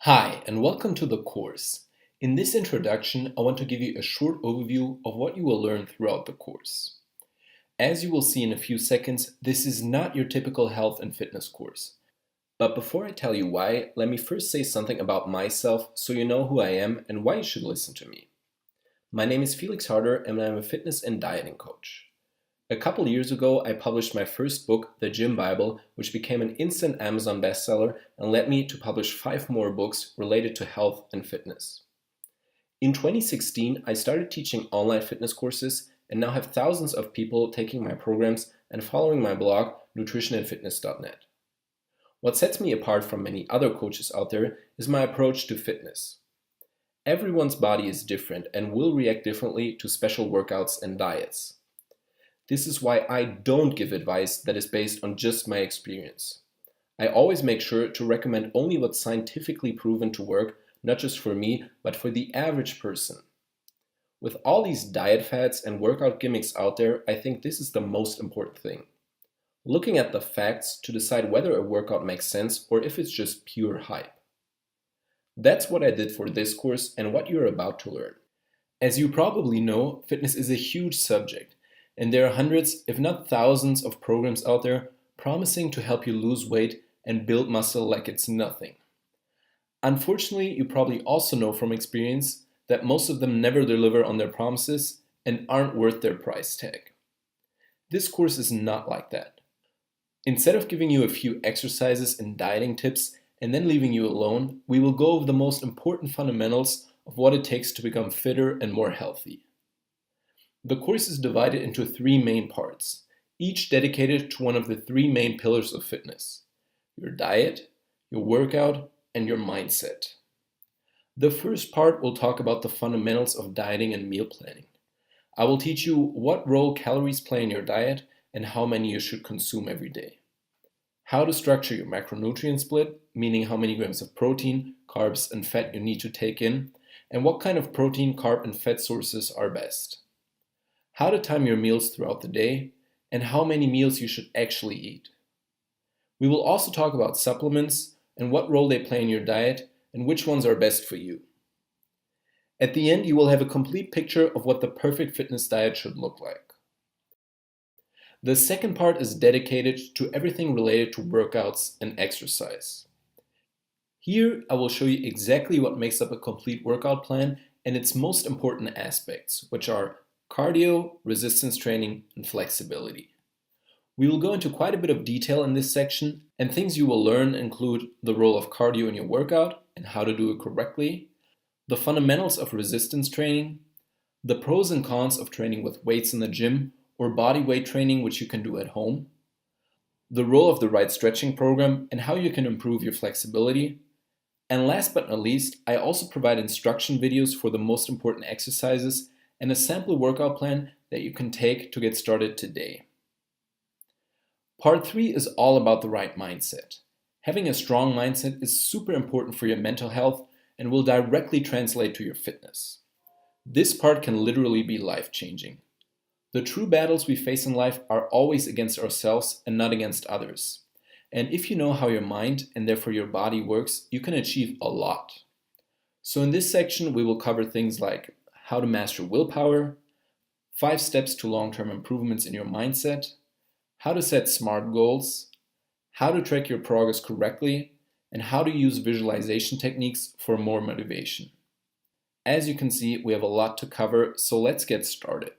Hi, and welcome to the course. In this introduction, I want to give you a short overview of what you will learn throughout the course. As you will see in a few seconds, this is not your typical health and fitness course. But before I tell you why, let me first say something about myself so you know who I am and why you should listen to me. My name is Felix Harder and I'm a fitness and dieting coach. A couple years ago, I published my first book, The Gym Bible, which became an instant Amazon bestseller and led me to publish 5 more books related to health and fitness. In 2016, I started teaching online fitness courses and now have thousands of people taking my programs and following my blog, nutritionandfitness.net. What sets me apart from many other coaches out there is my approach to fitness. Everyone's body is different and will react differently to special workouts and diets. This is why I don't give advice that is based on just my experience. I always make sure to recommend only what's scientifically proven to work, not just for me, but for the average person. With all these diet fads and workout gimmicks out there, I think this is the most important thing. Looking at the facts to decide whether a workout makes sense or if it's just pure hype. That's what I did for this course and what you're about to learn. As you probably know, fitness is a huge subject. And there are hundreds, if not thousands, of programs out there promising to help you lose weight and build muscle like it's nothing. Unfortunately, you probably also know from experience that most of them never deliver on their promises and aren't worth their price tag. This course is not like that. Instead of giving you a few exercises and dieting tips and then leaving you alone, we will go over the most important fundamentals of what it takes to become fitter and more healthy. The course is divided into 3 main parts, each dedicated to one of the 3 main pillars of fitness: your diet, your workout, and your mindset. The first part will talk about the fundamentals of dieting and meal planning. I will teach you what role calories play in your diet and how many you should consume every day. How to structure your macronutrient split, meaning how many grams of protein, carbs, and fat you need to take in, and what kind of protein, carb, and fat sources are best. How to time your meals throughout the day, and how many meals you should actually eat. We will also talk about supplements and what role they play in your diet and which ones are best for you. At the end, you will have a complete picture of what the perfect fitness diet should look like. The second part is dedicated to everything related to workouts and exercise. Here, I will show you exactly what makes up a complete workout plan and its most important aspects, which are cardio, resistance training, and flexibility. We will go into quite a bit of detail in this section, and things you will learn include the role of cardio in your workout and how to do it correctly, the fundamentals of resistance training, the pros and cons of training with weights in the gym or body weight training which you can do at home, the role of the right stretching program and how you can improve your flexibility, and last but not least, I also provide instruction videos for the most important exercises and a sample workout plan that you can take to get started today. Part 3 is all about the right mindset. Having a strong mindset is super important for your mental health and will directly translate to your fitness. This part can literally be life-changing. The true battles we face in life are always against ourselves and not against others. And if you know how your mind and therefore your body works, you can achieve a lot. So in this section, we will cover things like how to master willpower, 5 steps to long-term improvements in your mindset, how to set SMART goals, how to track your progress correctly, and how to use visualization techniques for more motivation. As you can see, we have a lot to cover, so let's get started.